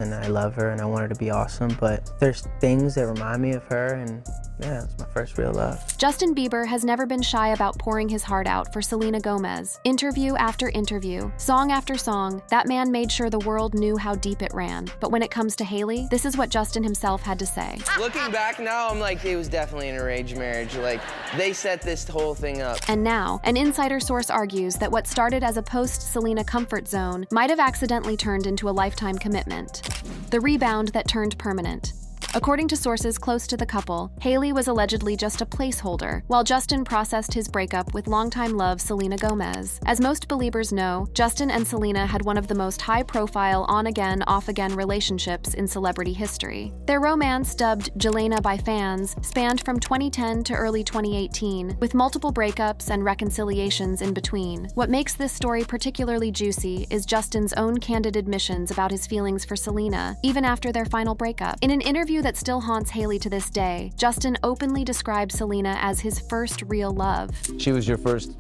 and I love her and I want her to be awesome, but there's things that remind me of her, and yeah, it's my first real love. Justin Bieber has never been shy about pouring his heart out for Selena Gomez. Interview after interview, song after song, that man made sure the world knew how deep it ran. But when it comes to Hailey, this is what Justin himself had to say. Looking back now, I'm like, it was definitely an arranged marriage. Like, they set this whole thing up. And now, an insider source argues that what started as a post-Selena comfort zone might have accidentally turned into a lifetime commitment. The rebound that turned permanent. According to sources close to the couple, Hailey was allegedly just a placeholder, while Justin processed his breakup with longtime love Selena Gomez. As most believers know, Justin and Selena had one of the most high-profile on-again, off-again relationships in celebrity history. Their romance, dubbed Jelena by fans, spanned from 2010 to early 2018, with multiple breakups and reconciliations in between. What makes this story particularly juicy is Justin's own candid admissions about his feelings for Selena, even after their final breakup. In an interview that still haunts Hailey to this day, Justin openly described Selena as his first real love. She was your first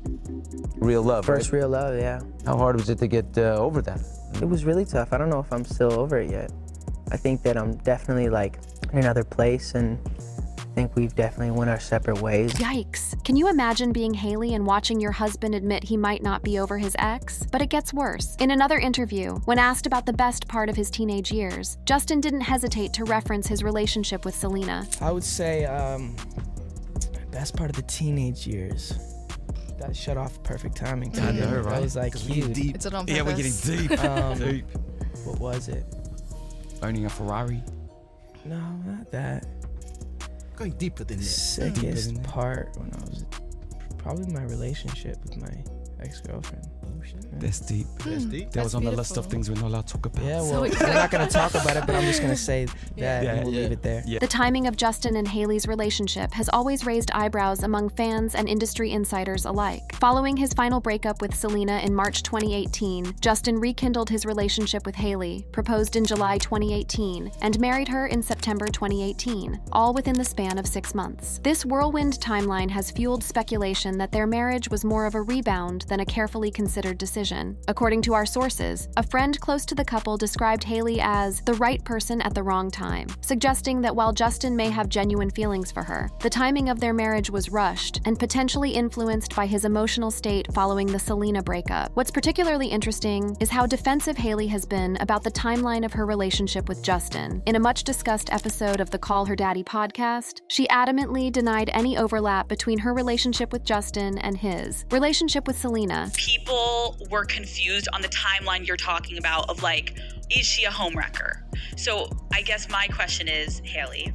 real love, First right? real love, yeah. How hard was it to get over that? It was really tough. I don't know if I'm still over it yet. I think that I'm definitely like in another place, and I think we've definitely went our separate ways. Yikes. Can you imagine being Hailey and watching your husband admit he might not be over his ex? But it gets worse. In another interview, when asked about the best part of his teenage years, Justin didn't hesitate to reference his relationship with Selena. I would say best part of the teenage years. Got shut off perfect timing. I know, right? That was like huge. Deep. It's on purpose. Yeah, we're getting deep. Deep. What was it? Owning a Ferrari. No, not that. Going deeper than this. Sickest part when I was probably my relationship with my ex-girlfriend. Oh shit. That's deep. That's deep. That was That's on the list of beautiful. things we're not allowed to talk about. Yeah, So well, exciting. we're not gonna talk about it, but I'm just gonna say that Yeah, and we'll yeah. leave it there. Yeah. The timing of Justin and Hailey's relationship has always raised eyebrows among fans and industry insiders alike. Following his final breakup with Selena in March 2018, Justin rekindled his relationship with Hailey, proposed in July 2018, and married her in September 2018, all within the span of 6 months. This whirlwind timeline has fueled speculation that their marriage was more of a rebound than a carefully considered decision. According to our sources, a friend close to the couple described Hailey as the right person at the wrong time, suggesting that while Justin may have genuine feelings for her, the timing of their marriage was rushed and potentially influenced by his emotional state following the Selena breakup. What's particularly interesting is how defensive Hailey has been about the timeline of her relationship with Justin. In a much-discussed episode of the Call Her Daddy podcast, she adamantly denied any overlap between her relationship with Justin and his relationship with Selena. People were confused on the timeline you're talking about of like, is she a homewrecker? So I guess my question is, Hailey,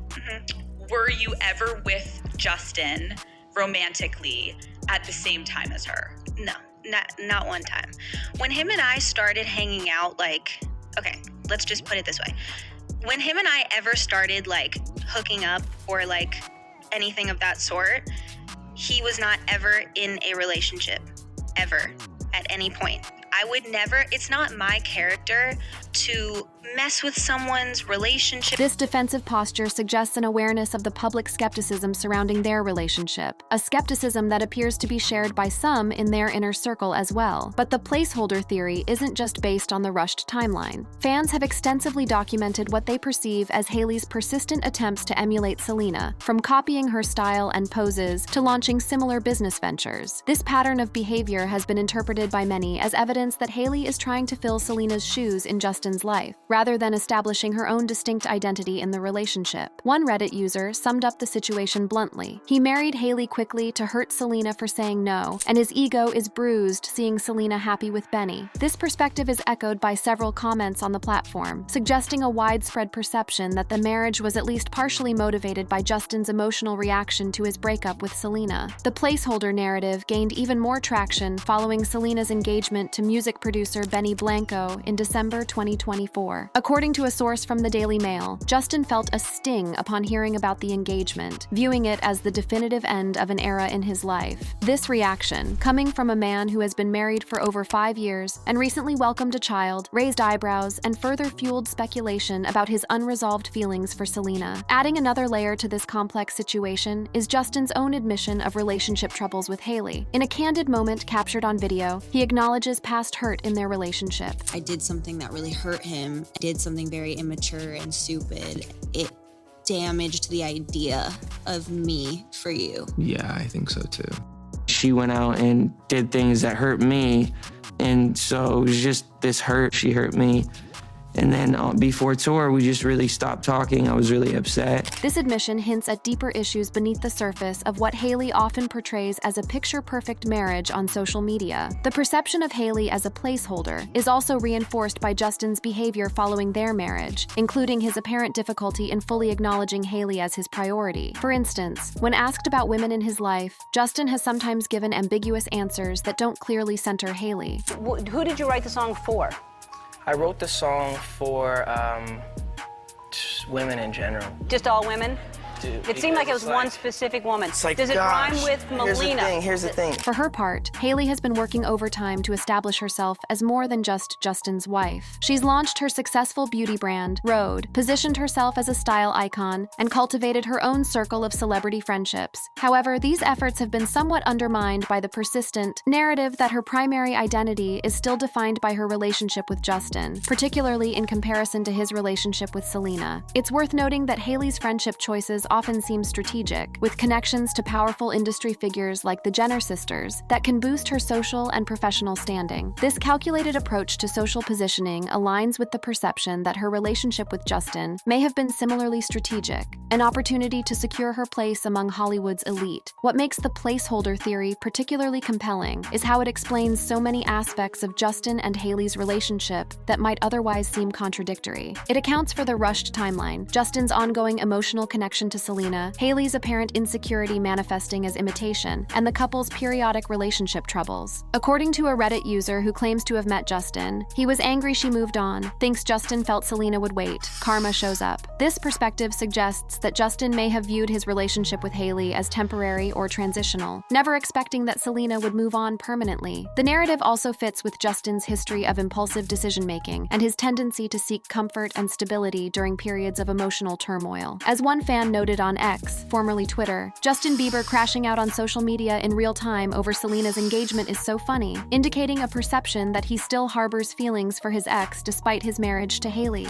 were you ever with Justin romantically at the same time as her? No, not one time. When him and I started hanging out, like, okay, let's just put it this way. When him and I ever started like hooking up or like anything of that sort, he was not ever in a relationship, ever, at any point. I would never, it's not my character to mess with someone's relationship. This defensive posture suggests an awareness of the public skepticism surrounding their relationship, a skepticism that appears to be shared by some in their inner circle as well. But the placeholder theory isn't just based on the rushed timeline. Fans have extensively documented what they perceive as Hailey's persistent attempts to emulate Selena, from copying her style and poses to launching similar business ventures. This pattern of behavior has been interpreted by many as evidence that Hailey is trying to fill Selena's shoes in Justin's life, rather than establishing her own distinct identity in the relationship. One Reddit user summed up the situation bluntly. He married Hailey quickly to hurt Selena for saying no, and his ego is bruised seeing Selena happy with Benny. This perspective is echoed by several comments on the platform, suggesting a widespread perception that the marriage was at least partially motivated by Justin's emotional reaction to his breakup with Selena. The placeholder narrative gained even more traction following Selena's engagement to music producer Benny Blanco in December 2024. According to a source from the Daily Mail, Justin felt a sting upon hearing about the engagement, viewing it as the definitive end of an era in his life. This reaction, coming from a man who has been married for over 5 years and recently welcomed a child, raised eyebrows and further fueled speculation about his unresolved feelings for Selena. Adding another layer to this complex situation is Justin's own admission of relationship troubles with Hailey. In a candid moment captured on video, he acknowledges past caused hurt in their relationship. I did something that really hurt him. I did something very immature and stupid. It damaged the idea of me for you. Yeah, I think so too. She went out and did things that hurt me, and so it was just this hurt. She hurt me. And then before tour, we just really stopped talking. I was really upset. This admission hints at deeper issues beneath the surface of what Hailey often portrays as a picture-perfect marriage on social media. The perception of Hailey as a placeholder is also reinforced by Justin's behavior following their marriage, including his apparent difficulty in fully acknowledging Hailey as his priority. For instance, when asked about women in his life, Justin has sometimes given ambiguous answers that don't clearly center Hailey. Who did you write the song for? I wrote the song for women in general. Just all women? It seemed like it was one specific woman. Does it rhyme with Melina? Here's the thing. For her part, Hailey has been working overtime to establish herself as more than just Justin's wife. She's launched her successful beauty brand, Rhode, positioned herself as a style icon, and cultivated her own circle of celebrity friendships. However, these efforts have been somewhat undermined by the persistent narrative that her primary identity is still defined by her relationship with Justin, particularly in comparison to his relationship with Selena. It's worth noting that Hailey's friendship choices often seem strategic, with connections to powerful industry figures like the Jenner sisters that can boost her social and professional standing. This calculated approach to social positioning aligns with the perception that her relationship with Justin may have been similarly strategic, an opportunity to secure her place among Hollywood's elite. What makes the placeholder theory particularly compelling is how it explains so many aspects of Justin and Hailey's relationship that might otherwise seem contradictory. It accounts for the rushed timeline, Justin's ongoing emotional connection to Selena, Hailey's apparent insecurity manifesting as imitation, and the couple's periodic relationship troubles. According to a Reddit user who claims to have met Justin, he was angry she moved on, thinks Justin felt Selena would wait, karma shows up. This perspective suggests that Justin may have viewed his relationship with Hailey as temporary or transitional, never expecting that Selena would move on permanently. The narrative also fits with Justin's history of impulsive decision-making and his tendency to seek comfort and stability during periods of emotional turmoil. As one fan noted on X, formerly Twitter, Justin Bieber crashing out on social media in real time over Selena's engagement is so funny, indicating a perception that he still harbors feelings for his ex despite his marriage to Hailey.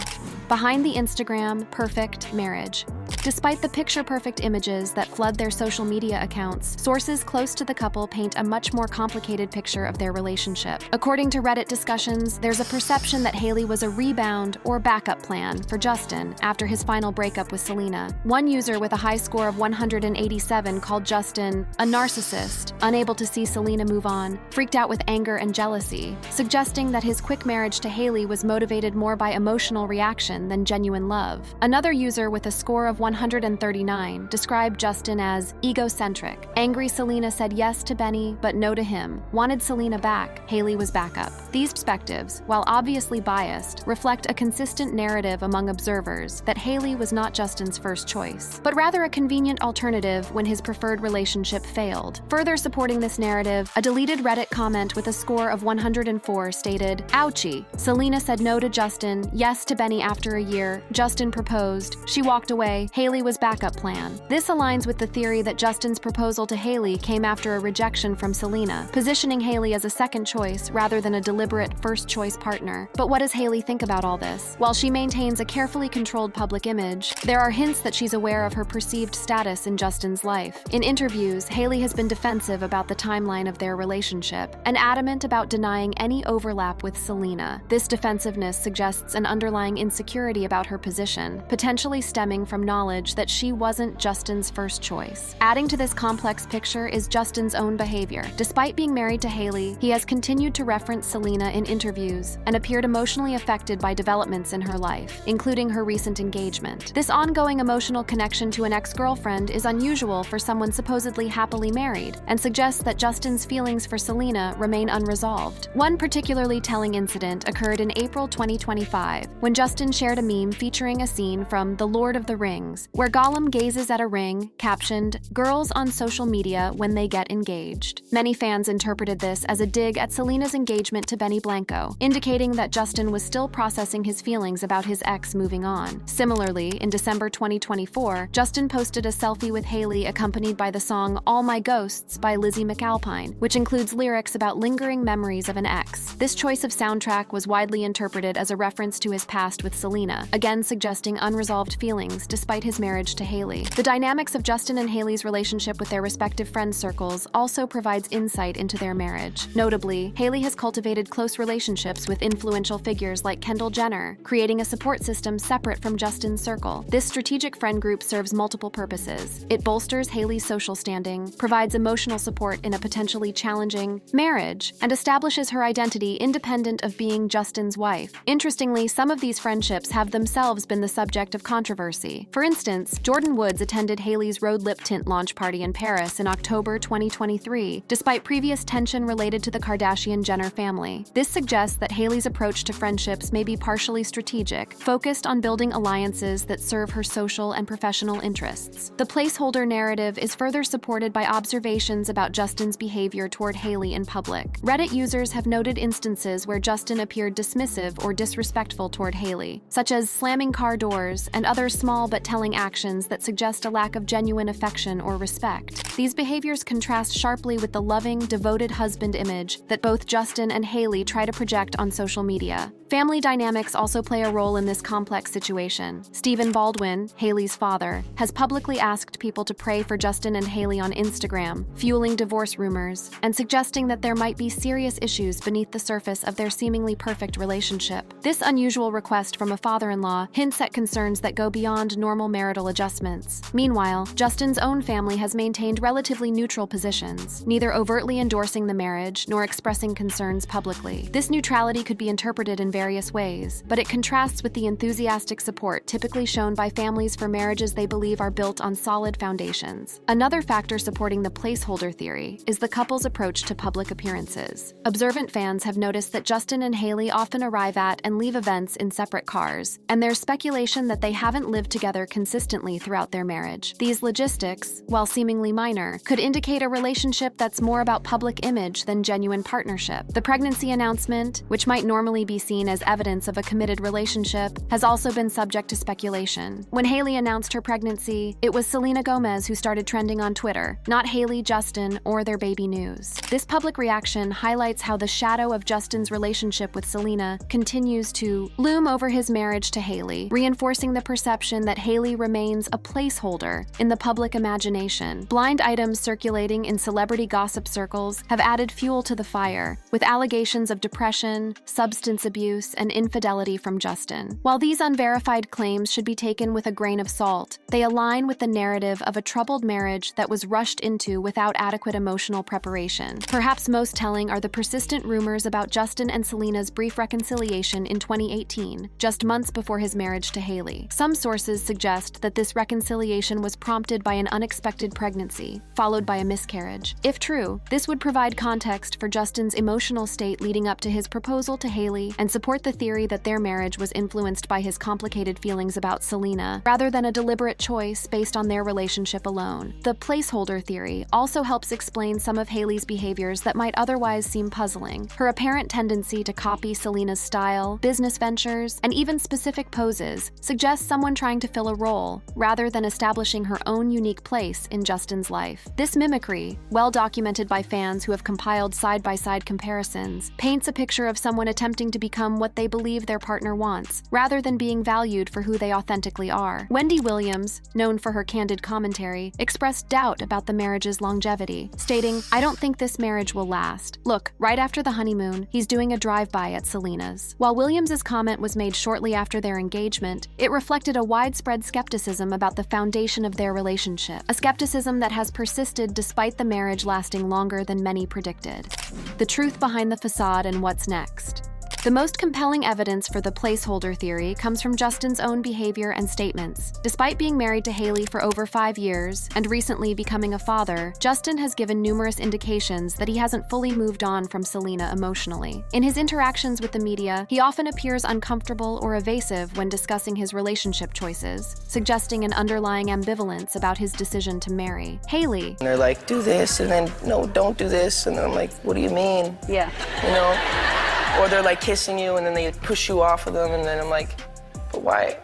Behind the Instagram, perfect marriage. Despite the picture-perfect images that flood their social media accounts, sources close to the couple paint a much more complicated picture of their relationship. According to Reddit discussions, there's a perception that Hailey was a rebound or backup plan for Justin after his final breakup with Selena. One user with a high score of 187 called Justin a narcissist, unable to see Selena move on, freaked out with anger and jealousy, suggesting that his quick marriage to Hailey was motivated more by emotional reaction than genuine love. Another user with a score of 139 described Justin as egocentric. Angry Selena said yes to Benny, but no to him. Wanted Selena back. Hailey was backup. These perspectives, while obviously biased, reflect a consistent narrative among observers that Hailey was not Justin's first choice, but rather a convenient alternative when his preferred relationship failed. Further supporting this narrative, a deleted Reddit comment with a score of 104 stated, "Ouchie. Selena said no to Justin, yes to Benny after a year. Justin proposed. She walked away. Hailey was backup plan." This aligns with the theory that Justin's proposal to Hailey came after a rejection from Selena, positioning Hailey as a second choice rather than a deliberate first choice partner. But what does Hailey think about all this? While she maintains a carefully controlled public image, there are hints that she's aware of her perceived status in Justin's life. In interviews, Hailey has been defensive about the timeline of their relationship and adamant about denying any overlap with Selena. This defensiveness suggests an underlying insecurity about her position, potentially stemming from knowledge that she wasn't Justin's first choice. Adding to this complex picture is Justin's own behavior. Despite being married to Hailey, he has continued to reference Selena in interviews and appeared emotionally affected by developments in her life, including her recent engagement. This ongoing emotional connection to an ex-girlfriend is unusual for someone supposedly happily married and suggests that Justin's feelings for Selena remain unresolved. One particularly telling incident occurred in April 2025 when Justin shared a meme featuring a scene from The Lord of the Rings, Beauties, where Gollum gazes at a ring captioned, "Girls on social media when they get engaged." Many fans interpreted this as a dig at Selena's engagement to Benny Blanco, indicating that Justin was still processing his feelings about his ex moving on. Similarly, in December 2024, Justin posted a selfie with Hailey accompanied by the song All My Ghosts by Lizzie McAlpine, which includes lyrics about lingering memories of an ex. This choice of soundtrack was widely interpreted as a reference to his past with Selena, again suggesting unresolved feelings despite his marriage to Hailey. The dynamics of Justin and Hailey's relationship with their respective friend circles also provides insight into their marriage. Notably, Hailey has cultivated close relationships with influential figures like Kendall Jenner, creating a support system separate from Justin's circle. This strategic friend group serves multiple purposes. It bolsters Hailey's social standing, provides emotional support in a potentially challenging marriage, and establishes her identity independent of being Justin's wife. Interestingly, some of these friendships have themselves been the subject of controversy. For instance, Jordan Woods attended Hailey's Rhode Lip Tint launch party in Paris in October 2023, despite previous tension related to the Kardashian-Jenner family. This suggests that Hailey's approach to friendships may be partially strategic, focused on building alliances that serve her social and professional interests. The placeholder narrative is further supported by observations about Justin's behavior toward Hailey in public. Reddit users have noted instances where Justin appeared dismissive or disrespectful toward Hailey, such as slamming car doors and other small but telling actions that suggest a lack of genuine affection or respect. These behaviors contrast sharply with the loving, devoted husband image that both Justin and Hailey try to project on social media. Family dynamics also play a role in this complex situation. Stephen Baldwin, Hailey's father, has publicly asked people to pray for Justin and Hailey on Instagram, fueling divorce rumors and suggesting that there might be serious issues beneath the surface of their seemingly perfect relationship. This unusual request from a father-in-law hints at concerns that go beyond normal marital adjustments. Meanwhile, Justin's own family has maintained relatively neutral positions, neither overtly endorsing the marriage nor expressing concerns publicly. This neutrality could be interpreted in various ways, but it contrasts with the enthusiastic support typically shown by families for marriages they believe are built on solid foundations. Another factor supporting the placeholder theory is the couple's approach to public appearances. Observant fans have noticed that Justin and Hailey often arrive at and leave events in separate cars, and there's speculation that they haven't lived together consistently throughout their marriage. These logistics, while seemingly minor, could indicate a relationship that's more about public image than genuine partnership. The pregnancy announcement, which might normally be seen as evidence of a committed relationship, has also been subject to speculation. When Hailey announced her pregnancy, it was Selena Gomez who started trending on Twitter, not Hailey, Justin, or their baby news. This public reaction highlights how the shadow of Justin's relationship with Selena continues to loom over his marriage to Hailey, reinforcing the perception that Hailey remains a placeholder in the public imagination. Blind items circulating in celebrity gossip circles have added fuel to the fire, with allegations of depression, substance abuse, and infidelity from Justin. While these unverified claims should be taken with a grain of salt, they align with the narrative of a troubled marriage that was rushed into without adequate emotional preparation. Perhaps most telling are the persistent rumors about Justin and Selena's brief reconciliation in 2018, just months before his marriage to Hailey. Some sources suggest that this reconciliation was prompted by an unexpected pregnancy, followed by a miscarriage. If true, this would provide context for Justin's emotional state leading up to his proposal to Hailey and support the theory that their marriage was influenced by his complicated feelings about Selena, rather than a deliberate choice based on their relationship alone. The placeholder theory also helps explain some of Hailey's behaviors that might otherwise seem puzzling. Her apparent tendency to copy Selena's style, business ventures, and even specific poses suggests someone trying to fill a role, rather than establishing her own unique place in Justin's life. This mimicry, well documented by fans who have compiled side-by-side comparisons, paints a picture of someone attempting to become what they believe their partner wants, rather than being valued for who they authentically are. Wendy Williams, known for her candid commentary, expressed doubt about the marriage's longevity, stating, "I don't think this marriage will last. Look, right after the honeymoon, he's doing a drive-by at Selena's." While Williams's comment was made shortly after their engagement, it reflected a widespread skepticism about the foundation of their relationship, a skepticism that has persisted despite the marriage lasting longer than many predicted. The truth behind the facade and what's next. The most compelling evidence for the placeholder theory comes from Justin's own behavior and statements. Despite being married to Hailey for over 5 years and recently becoming a father, Justin has given numerous indications that he hasn't fully moved on from Selena emotionally. In his interactions with the media, he often appears uncomfortable or evasive when discussing his relationship choices, suggesting an underlying ambivalence about his decision to marry. Hailey. And they're like, do this, and then, no, don't do this. And then I'm like, what do you mean? Yeah. You know? Or they're like kissing you, and then they push you off of them, and then I'm like, but why?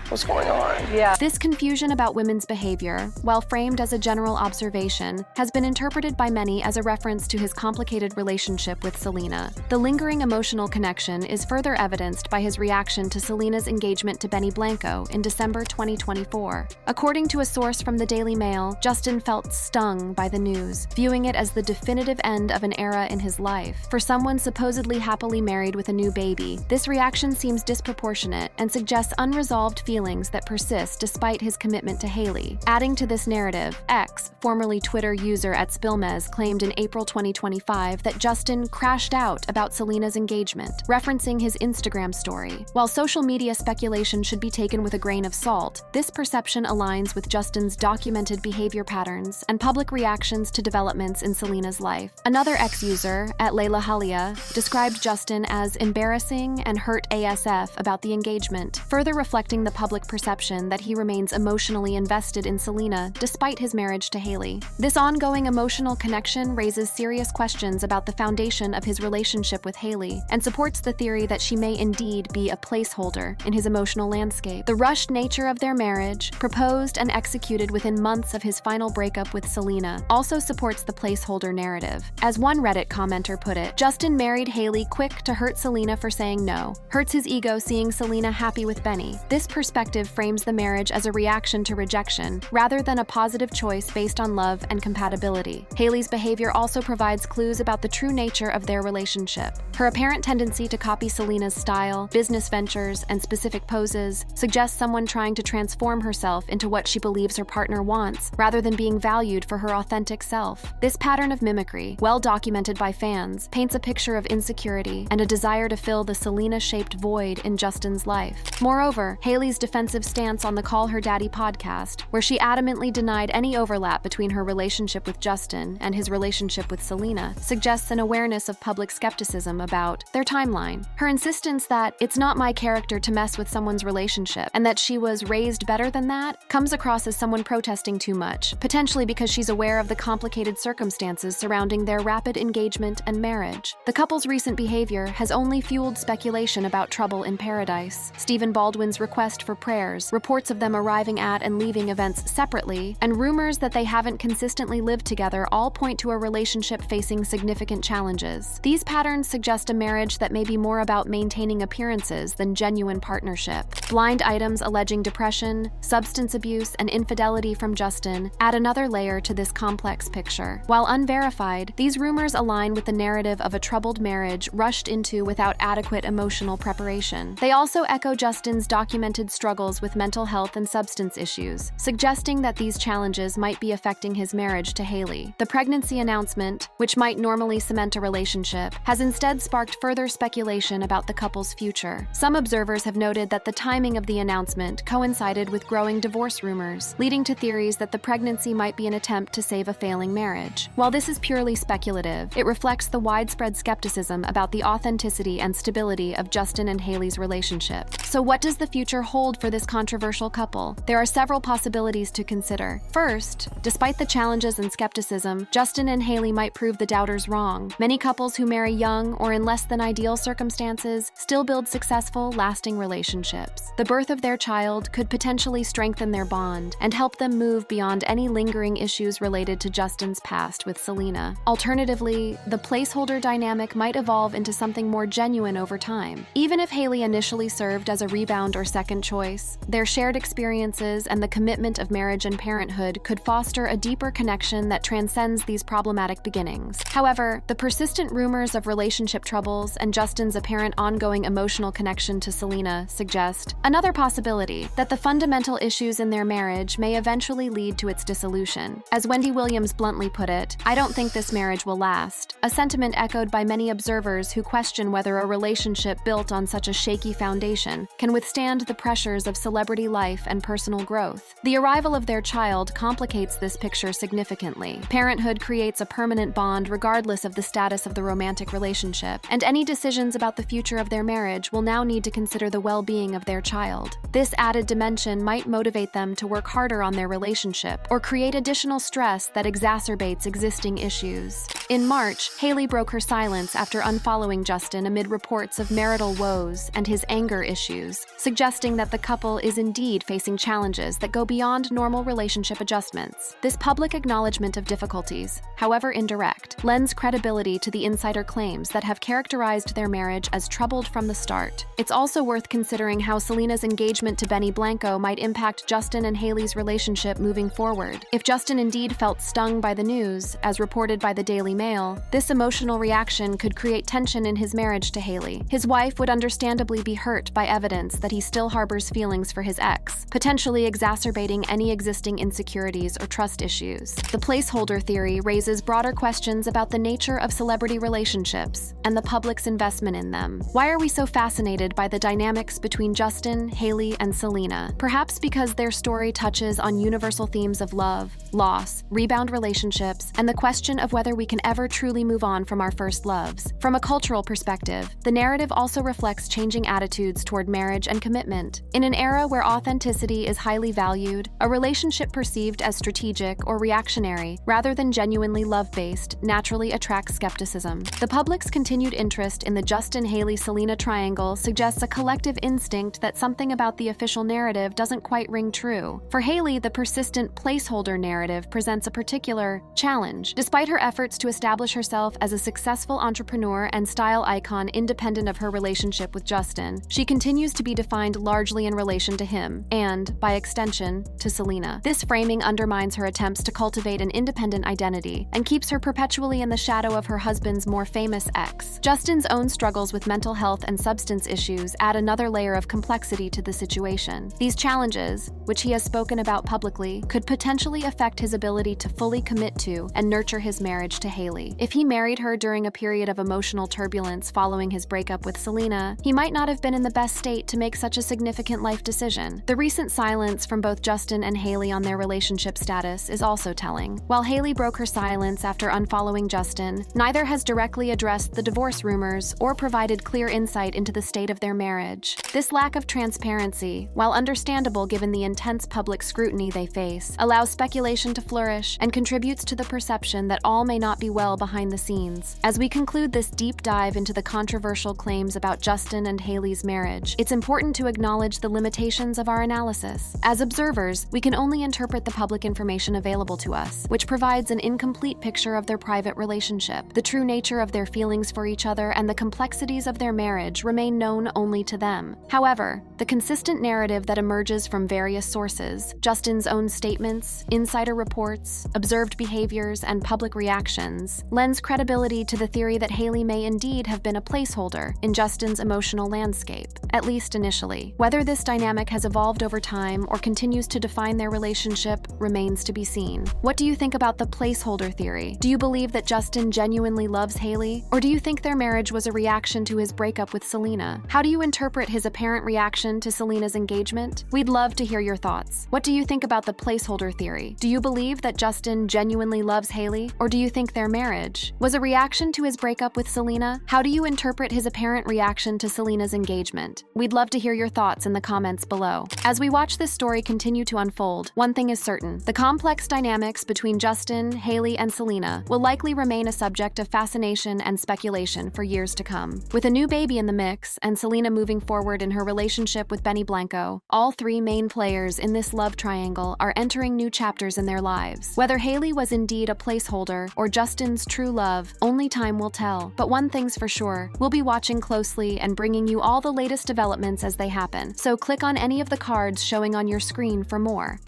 What's going on? Yeah. This confusion about women's behavior, while framed as a general observation, has been interpreted by many as a reference to his complicated relationship with Selena. The lingering emotional connection is further evidenced by his reaction to Selena's engagement to Benny Blanco in December 2024. According to a source from the Daily Mail, Justin felt stung by the news, viewing it as the definitive end of an era in his life. For someone supposedly happily married with a new baby, this reaction seems disproportionate and suggests unresolved feelings that persist despite his commitment to Hailey. Adding to this narrative, X, formerly Twitter user @Spilmez, claimed in April 2025 that Justin crashed out about Selena's engagement, referencing his Instagram story. While social media speculation should be taken with a grain of salt, this perception aligns with Justin's documented behavior patterns and public reactions to developments in Selena's life. Another X user, @Layla Halia, described Justin as embarrassing and hurt ASF about the engagement, further reflecting the public perception that he remains emotionally invested in Selena despite his marriage to Hailey. This ongoing emotional connection raises serious questions about the foundation of his relationship with Hailey and supports the theory that she may indeed be a placeholder in his emotional landscape. The rushed nature of their marriage, proposed and executed within months of his final breakup with Selena, also supports the placeholder narrative. As one Reddit commenter put it, Justin married Hailey quick to hurt Selena for saying no. Hurts his ego seeing Selena happy with Benny. This perspective frames the marriage as a reaction to rejection, rather than a positive choice based on love and compatibility. Hailey's behavior also provides clues about the true nature of their relationship. Her apparent tendency to copy Selena's style, business ventures, and specific poses suggests someone trying to transform herself into what she believes her partner wants, rather than being valued for her authentic self. This pattern of mimicry, well documented by fans, paints a picture of insecurity and a desire to fill the Selena-shaped void in Justin's life. Moreover, Hailey's defensive stance on the Call Her Daddy podcast, where she adamantly denied any overlap between her relationship with Justin and his relationship with Selena, suggests an awareness of public skepticism about their timeline. Her insistence that it's not my character to mess with someone's relationship and that she was raised better than that comes across as someone protesting too much, potentially because she's aware of the complicated circumstances surrounding their rapid engagement and marriage. The couple's recent behavior has only fueled speculation about trouble in paradise. Stephen Baldwin's request for prayers, reports of them arriving at and leaving events separately, and rumors that they haven't consistently lived together all point to a relationship facing significant challenges. These patterns suggest a marriage that may be more about maintaining appearances than genuine partnership. Blind items alleging depression, substance abuse, and infidelity from Justin add another layer to this complex picture. While unverified, these rumors align with the narrative of a troubled marriage rushed into without adequate emotional preparation. They also echo Justin's documented struggles with mental health and substance issues, suggesting that these challenges might be affecting his marriage to Hailey. The pregnancy announcement, which might normally cement a relationship, has instead sparked further speculation about the couple's future. Some observers have noted that the timing of the announcement coincided with growing divorce rumors, leading to theories that the pregnancy might be an attempt to save a failing marriage. While this is purely speculative, it reflects the widespread skepticism about the authenticity and stability of Justin and Hailey's relationship. So what does the future hold for this controversial couple? There are several possibilities to consider. First, despite the challenges and skepticism, Justin and Hailey might prove the doubters wrong. Many couples who marry young or in less than ideal circumstances still build successful, lasting relationships. The birth of their child could potentially strengthen their bond and help them move beyond any lingering issues related to Justin's past with Selena. Alternatively, the placeholder dynamic might evolve into something more genuine over time. Even if Hailey initially served as a rebound rebound or second choice, their shared experiences and the commitment of marriage and parenthood could foster a deeper connection that transcends these problematic beginnings. However, the persistent rumors of relationship troubles and Justin's apparent ongoing emotional connection to Selena suggest another possibility, that the fundamental issues in their marriage may eventually lead to its dissolution. As Wendy Williams bluntly put it, "I don't think this marriage will last," a sentiment echoed by many observers who question whether a relationship built on such a shaky foundation can withstand the pressures of celebrity life and personal growth. The arrival of their child complicates this picture significantly. Parenthood creates a permanent bond regardless of the status of the romantic relationship, and any decisions about the future of their marriage will now need to consider the well-being of their child. This added dimension might motivate them to work harder on their relationship or create additional stress that exacerbates existing issues. In March, Hailey broke her silence after unfollowing Justin amid reports of marital woes and his anger issues, suggesting that the couple is indeed facing challenges that go beyond normal relationship adjustments. This public acknowledgement of difficulties, however indirect, lends credibility to the insider claims that have characterized their marriage as troubled from the start. It's also worth considering how Selena's engagement to Benny Blanco might impact Justin and Hailey's relationship moving forward. If Justin indeed felt stung by the news, as reported by the Daily Mail, this emotional reaction could create tension in his marriage to Hailey. His wife would understandably be hurt by evidence that he still harbors feelings for his ex, potentially exacerbating any existing insecurities or trust issues. The placeholder theory raises broader questions about the nature of celebrity relationships and the public's investment in them. Why are we so fascinated by the dynamics between Justin, Hailey, and Selena? Perhaps because their story touches on universal themes of love, loss, rebound relationships, and the question of whether we can ever truly move on from our first loves. From a cultural perspective, the narrative also reflects changing attitudes toward marriage and commitment. In an era where authenticity is highly valued, a relationship perceived as strategic or reactionary rather than genuinely love-based naturally attracts skepticism. The public's continued interest in the Justin-Hailey-Selena triangle suggests a collective instinct that something about the official narrative doesn't quite ring true. For Hailey, the persistent placeholder narrative presents a particular challenge. Despite her efforts to establish herself as a successful entrepreneur and style icon independent of her relationship with Justin, she continues to be defined largely in relation to him and, by extension, to Selena. This framing undermines her attempts to cultivate an independent identity and keeps her perpetually in the shadow of her husband's more famous ex. Justin's own struggles with mental health and substance issues add another layer of complexity to the situation. These challenges, which he has spoken about publicly, could potentially affect his ability to fully commit to and nurture his marriage to Hailey. If he married her during a period of emotional turbulence following his breakup with Selena, he might not have been in the best state to make such a significant life decision. The recent silence from both Justin and Hailey on their relationship status is also telling. While Hailey broke her silence after unfollowing Justin, neither has directly addressed the divorce rumors or provided clear insight into the state of their marriage. This lack of transparency, while understandable given the intense public scrutiny they face, allows speculation to flourish and contributes to the perception that all may not be well behind the scenes. As we conclude this deep dive into the controversial claims about Justin and Hailey's marriage, it's important to acknowledge the limitations of our analysis. As observers, we can only interpret the public information available to us, which provides an incomplete picture of their private relationship. The true nature of their feelings for each other and the complexities of their marriage remain known only to them. However, the consistent narrative that emerges from various sources, Justin's own statements, insider reports, observed behaviors, and public reactions, lends credibility to the theory that Hailey may indeed have been a placeholder in Justin's emotional landscape, at least initially. Whether this dynamic has evolved over time or continues to define their relationship remains to be seen. What do you think about the placeholder theory? Do you believe that Justin genuinely loves Hailey? Or do you think their marriage was a reaction to his breakup with Selena? How do you interpret his apparent reaction to Selena's engagement? We'd love to hear your thoughts. What do you think about the placeholder theory? Do you believe that Justin genuinely loves Hailey? Or do you think their marriage was a reaction to his breakup with Selena? How do you interpret his apparent reaction to Selena's engagement? We'd love to hear your thoughts in the comments below. As we watch this story continue to unfold, one thing is certain: the complex dynamics between Justin, Hailey, and Selena will likely remain a subject of fascination and speculation for years to come. With a new baby in the mix and Selena moving forward in her relationship with Benny Blanco, all three main players in this love triangle are entering new chapters in in their lives. Whether Hailey was indeed a placeholder or Justin's true love, only time will tell. But one thing's for sure, we'll be watching closely and bringing you all the latest developments as they happen. So click on any of the cards showing on your screen for more.